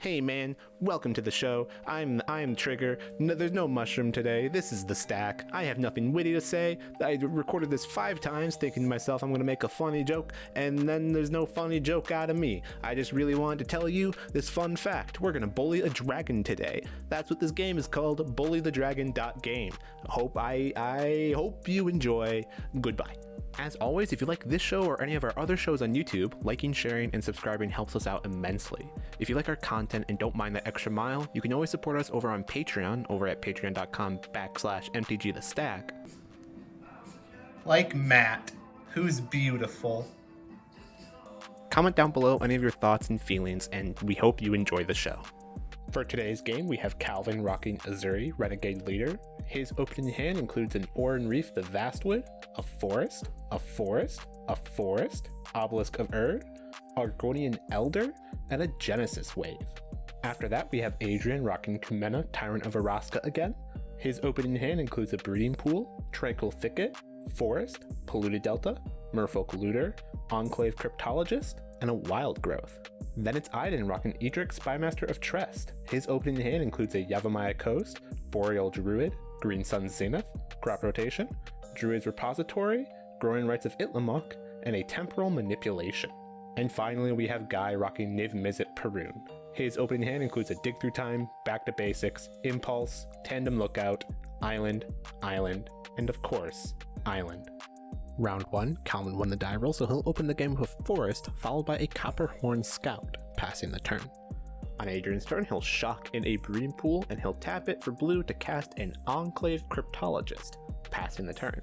Hey man, welcome to the show. I'm Trigger. No, there's no mushroom today. This is the stack. I have nothing witty to say. I recorded this 5 times thinking to myself I'm gonna make a funny joke, and then there's no funny joke out of me. I just really wanted to tell you this fun fact. We're gonna bully a dragon today. That's what this game is called, bullythedragon.game. I hope you enjoy. Goodbye. As always, if you like this show or any of our other shows on YouTube, liking, sharing, and subscribing helps us out immensely. If you like our content and don't mind the extra mile, you can always support us over on Patreon, over at patreon.com/mtgthestack. Like Matt, who's beautiful. Comment down below any of your thoughts and feelings, and we hope you enjoy the show. For today's game, we have Calvin rocking Ezuri, Renegade leader. His opening hand includes an Oran Reef the Vastwood, a forest, a forest, a forest, Obelisk of Erd, Argonian Elder, and a Genesis Wave. After that, we have Adrian rocking Kumena, Tyrant of Orazca again. His opening hand includes a Breeding Pool, Tranquil Thicket, Forest, Polluted Delta, Merfolk Looter, Enclave Cryptologist, and a Wild Growth. Then it's Ajdin rocking Edric, Spymaster of Trest. His opening hand includes a Yavimaya Coast, Boreal Druid, Green Sun Zenith, Crop Rotation, Druid's Repository, Growing Rites of Itlamok, and a Temporal Manipulation. And finally, we have Guy rocking Niv-Mizzet Parun. His opening hand includes a Dig Through Time, Back to Basics, Impulse, Tandem Lookout, Island, Island, and of course, Island. Round 1, Calvin won the die roll, so he'll open the game with a Forest, followed by a Copperhorn Scout, passing the turn. On Adrian's turn, he'll shock in a Breeding Pool, and he'll tap it for blue to cast an Enclave Cryptologist, passing the turn.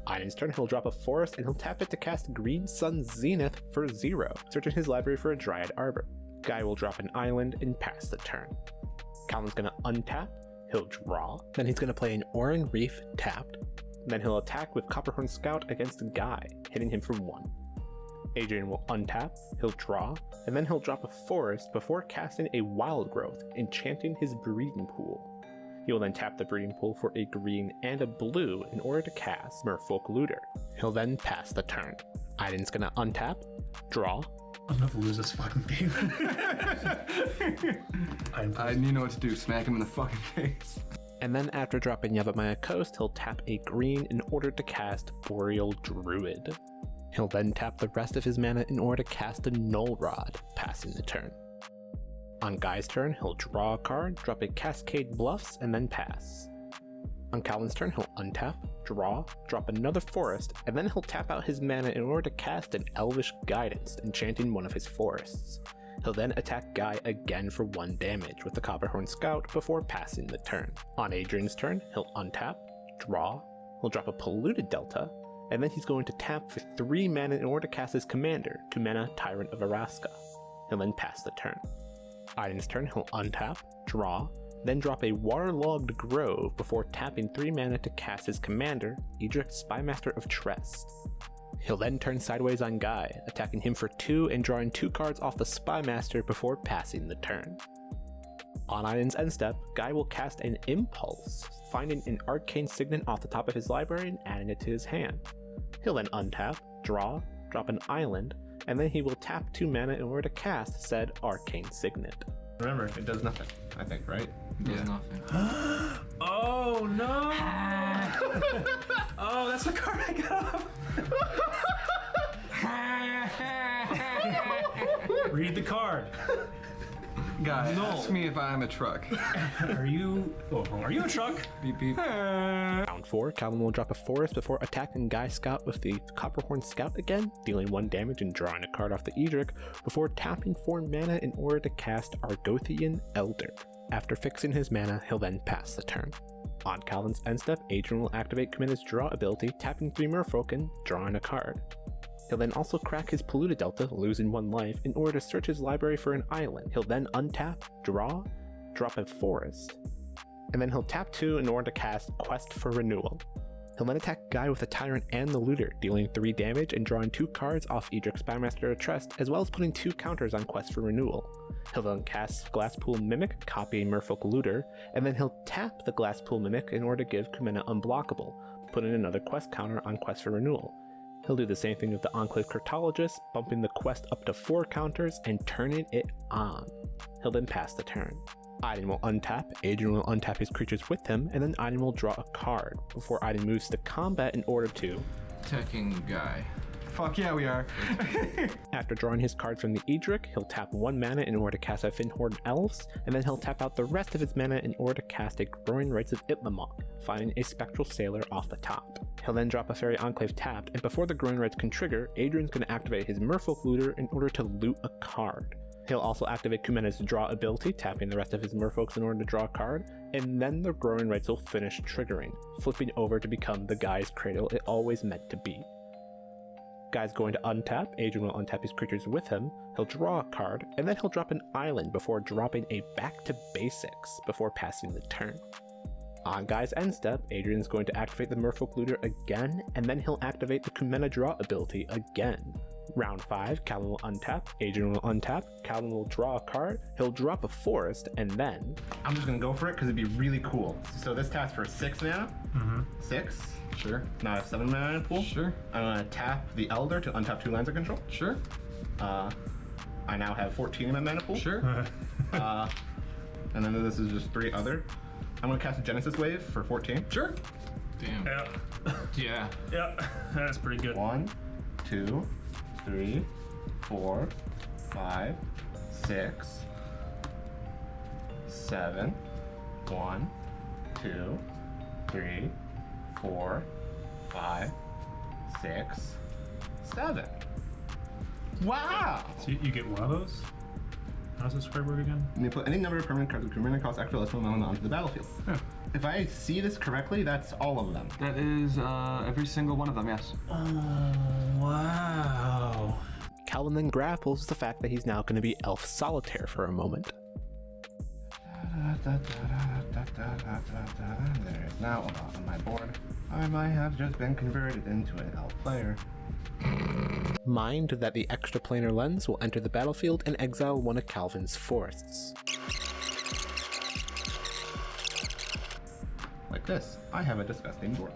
Ajdin's turn, he'll drop a Forest, and he'll tap it to cast Green Sun Zenith for 0, searching his library for a Dryad Arbor. Guy will drop an Island and pass the turn. Calvin's gonna untap, he'll draw, then he's gonna play an Oran Reef tapped, then he'll attack with Copperhorn Scout against Guy, hitting him for 1. Adrian will untap, he'll draw, and then he'll drop a Forest before casting a Wild Growth, enchanting his Breeding Pool. He will then tap the Breeding Pool for a green and a blue in order to cast Merfolk Looter. He'll then pass the turn. Ajdin's gonna untap, draw. I'm gonna lose this fucking game. You know what to do, smack him in the fucking face. And then after dropping Yavimaya Coast, he'll tap a green in order to cast Boreal Druid. He'll then tap the rest of his mana in order to cast a Null Rod, passing the turn. On Guy's turn, he'll draw a card, drop a Cascade Bluffs, and then pass. On Calvin's turn, he'll untap, draw, drop another Forest, and then he'll tap out his mana in order to cast an Elvish Guidance, enchanting one of his forests. He'll then attack Guy again for 1 damage with the Copperhorn Scout before passing the turn. On Adrian's turn, he'll untap, draw, he'll drop a Polluted Delta, and then he's going to tap for 3 mana in order to cast his commander, Kumena, Tyrant of Orazca. He'll then pass the turn. Ajdin's turn, he'll untap, draw, then drop a Waterlogged Grove before tapping 3 mana to cast his commander, Edric, Spymaster of Trest. He'll then turn sideways on Guy, attacking him for 2 and drawing 2 cards off the Spymaster before passing the turn. On Ajdin's end step, Guy will cast an Impulse, finding an Arcane Signet off the top of his library and adding it to his hand. He'll then untap, draw, drop an Island, and then he will tap 2 mana in order to cast said Arcane Signet. Remember, it does nothing, I think, right? Yeah. Nothing. Oh no! Oh, that's the card I got. Read the card. Guy, No. ask me if I'm a truck. Are you a truck? Beep beep. Round 4, Calvin will drop a Forest before attacking Guy Scout with the Copperhorn Scout again, dealing 1 damage and drawing a card off the Edric, before tapping 4 mana in order to cast Argothian Elder. After fixing his mana, he'll then pass the turn. On Calvin's end step, Adrian will activate Kumena's draw ability, tapping 3 Merfolk and drawing a card. He'll then also crack his Polluted Delta, losing 1 life, in order to search his library for an Island. He'll then untap, draw, drop a Forest, and then he'll tap 2 in order to cast Quest for Renewal. He'll then attack Guy with the Tyrant and the Looter, dealing 3 damage and drawing 2 cards off Edric, Spymaster of Trest, as well as putting 2 counters on Quest for Renewal. He'll then cast Glasspool Mimic, copying Merfolk Looter, and then he'll tap the Glasspool Mimic in order to give Kumena unblockable, putting another quest counter on Quest for Renewal. He'll do the same thing with the Enclave Cartologist, bumping the quest up to 4 counters and turning it on. He'll then pass the turn. Ajdin will untap, Adrian will untap his creatures with him, and then Ajdin will draw a card, before Ajdin moves to combat in order to... Attacking guy. Fuck yeah, we are. After drawing his cards from the Edric, he'll tap 1 mana in order to cast a Finhorn Elves, and then he'll tap out the rest of his mana in order to cast a Growing Rites of Itlamok, finding a Spectral Sailor off the top. He'll then drop a Fairy Enclave tapped, and before the Growing Rites can trigger, Adrian's going to activate his Merfolk Looter in order to loot a card. He'll also activate Kumena's Draw ability, tapping the rest of his Merfolks in order to draw a card, and then the Growing Rites will finish triggering, flipping over to become the Guy's Cradle it always meant to be. Guy's going to untap, Adrian will untap his creatures with him, he'll draw a card, and then he'll drop an island before dropping a Back to Basics before passing the turn. On Guy's end step, Adrian's going to activate the Merfolk Looter again, and then he'll activate the Kumena Draw ability again. Round 5, Calvin will untap, Adrian will untap, Calvin will draw a card, he'll drop a forest, and then... I'm just gonna go for it because it'd be really cool. So this taps for 6 mana. 6. Sure. Now I have 7 mana in pool. Sure. I'm gonna tap the Elder to untap 2 lands of control. Sure. I now have 14 in my mana pool. Sure. And then this is just 3 other. I'm gonna cast a Genesis Wave for 14. Sure. Damn. Yeah. Yeah. Yeah. That's pretty good. 1, 2, 3, 4, 5, 6, 7. 1, 2, 3, 4, 5, 6, 7. Wow! So you get one of those? How's the square word again? And you put any number of permanent cards with Kumena cost extra less mana onto the battlefield. Yeah. If I see this correctly, that's all of them. That is every single one of them, yes. Oh, wow. Calvin then grapples the fact that he's now going to be Elf Solitaire for a moment. There is now a lot on my board. I might have just been converted into an elf player. Mind that the extraplanar lens will enter the battlefield and exile one of Calvin's forests. Like this, I have a disgusting board.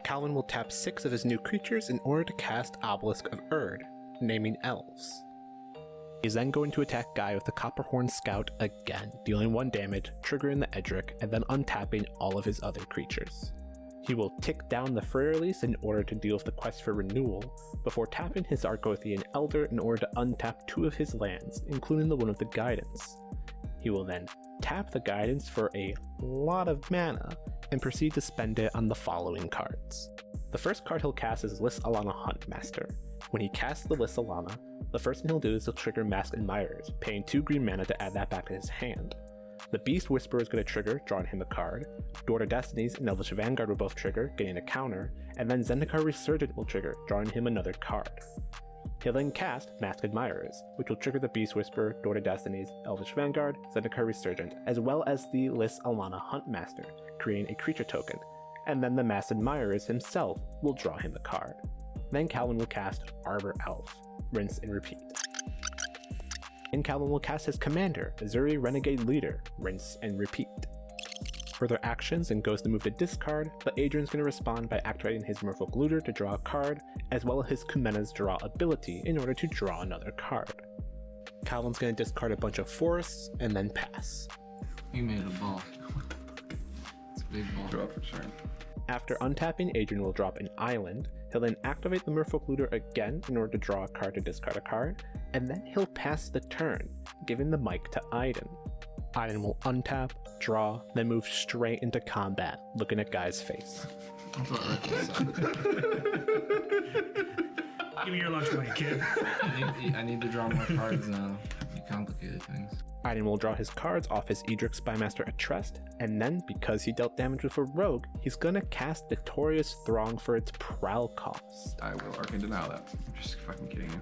Calvin will tap 6 of his new creatures in order to cast Obelisk of Erd, naming elves. He's then going to attack Guy with the Copperhorn Scout again, dealing 1 damage, triggering the Edric, and then untapping all of his other creatures. He will tick down the Freyerlease in order to deal with the quest for renewal, before tapping his Argothian Elder in order to untap 2 of his lands, including the one of the Guidance. He will then tap the Guidance for a lot of mana, and proceed to spend it on the following cards. The first card he'll cast is Lys Allana Huntmaster. When he casts the Lys Allana, the first thing he'll do is he'll trigger Masked Admirers, paying 2 green mana to add that back to his hand. The Beast Whisperer is going to trigger, drawing him a card. Door to Destinies and Elvish Vanguard will both trigger, getting a counter, and then Zendikar Resurgent will trigger, drawing him another card. He'll then cast Masked Admirers, which will trigger the Beast Whisperer, Door to Destinies, Elvish Vanguard, Zendikar Resurgent, as well as the Lys Allana Huntmaster, creating a creature token, and then the Masked Admirers himself will draw him a card. Then Calvin will cast Arbor Elf, rinse and repeat. And Calvin will cast his commander, Ezuri Renegade Leader, rinse and repeat. Further actions and goes to move to discard, but Adrian's going to respond by activating his Merfolk Looter to draw a card, as well as his Kumena's Draw ability in order to draw another card. Calvin's going to discard a bunch of forests and then pass. You made a ball. It's a big ball. Draw for turn. After untapping, Adrian will drop an island. He'll then activate the Merfolk Looter again in order to draw a card to discard a card, and then he'll pass the turn, giving the mic to Ajdin. Ajdin will untap, draw, then move straight into combat, looking at Guy's face. Give me your lunch money, kid. I need to draw more cards now. You complicated things. Ajdin will draw his cards off his Edric Spymaster at Trest, and then, because he dealt damage with a rogue, he's gonna cast Victorious Throng for its prowl cost. I will arcane denial that. I'm just fucking kidding you.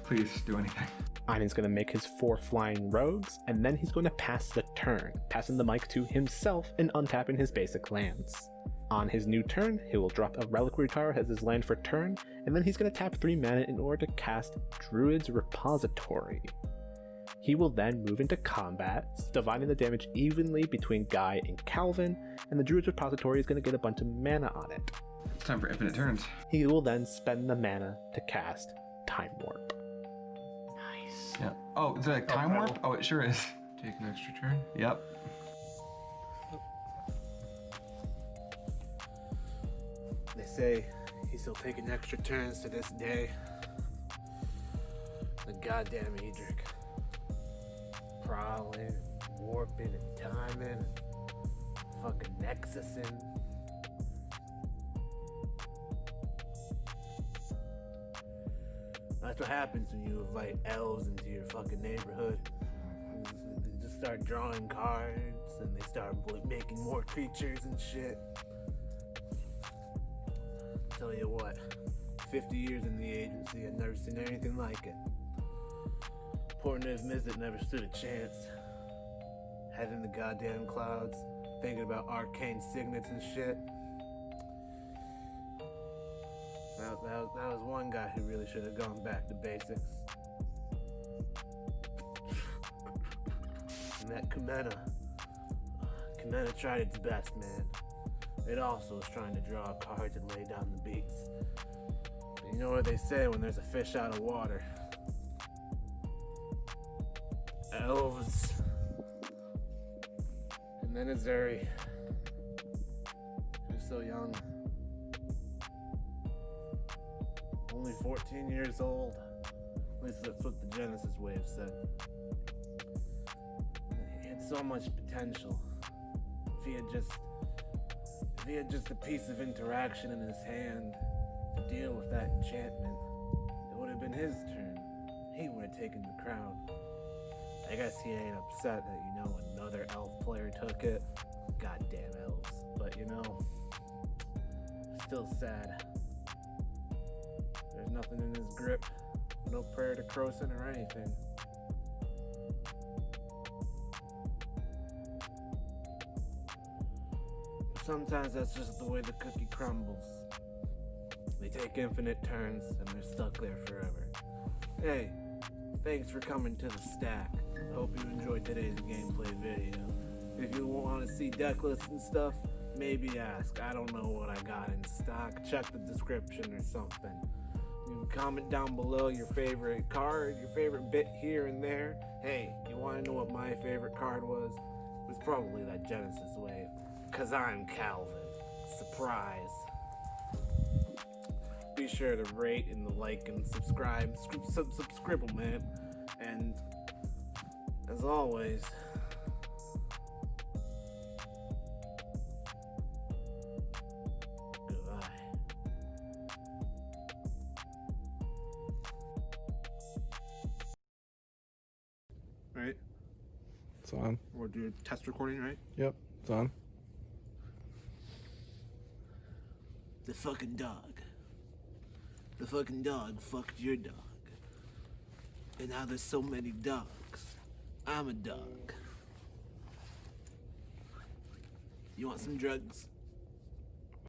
Please do anything. Ajdin's gonna make his 4 flying rogues, and then he's gonna pass the turn, passing the mic to himself and untapping his basic lands. On his new turn, he will drop a Reliquary Tower as his land for turn, and then he's gonna tap 3 mana in order to cast Druid's Repository. He will then move into combat, dividing the damage evenly between Guy and Calvin, and the Druid's Repository is going to get a bunch of mana on it. It's time for infinite turns. He will then spend the mana to cast Time Warp. Nice. Yeah. Oh, is it like time warp? Oh, it sure is. Take an extra turn. Yep. They say he's still taking extra turns to this day. The goddamn Edric. Prowling, warping, and timing, fucking nexusing. That's what happens when you invite elves into your fucking neighborhood. They just start drawing cards and they start making more creatures and shit. Tell you what, 50 years in the agency, I've never seen anything like it. Poor Niv-Mizzet never stood a chance. Head in the goddamn clouds, thinking about arcane signets and shit. That was one guy who really should have gone back to basics. And that Kumena tried its best, man. It also was trying to draw cards and lay down the beats. But you know what they say when there's a fish out of water? Elves. And then Ezuri. Who's so young. Only 14 years old. At least that's what the Genesis wave said. He had so much potential. If he had just a piece of interaction in his hand to deal with that enchantment, it would have been his turn. He would have taken the crown. I guess he ain't upset that, you know, another elf player took it. Goddamn elves. But, you know, still sad. There's nothing in his grip. No prayer to Croson or anything. Sometimes that's just the way the cookie crumbles. They take infinite turns and they're stuck there forever. Hey, thanks for coming to the stack. Hope you enjoyed today's gameplay video. If you want to see deck lists and stuff, maybe ask. I don't know what I got in stock. Check the description or something. You can comment down below your favorite card, your favorite bit here and there. Hey, you want to know what my favorite card was? It was probably that Genesis wave. Cause I'm Calvin. Surprise. Be sure to rate and like and subscribe. Subscribe, man. And as always, goodbye. Right? It's on. We'll do a test recording, right? Yep, it's on. The fucking dog. The fucking dog fucked your dog. And now there's so many dogs. I'm a dog. You want some drugs?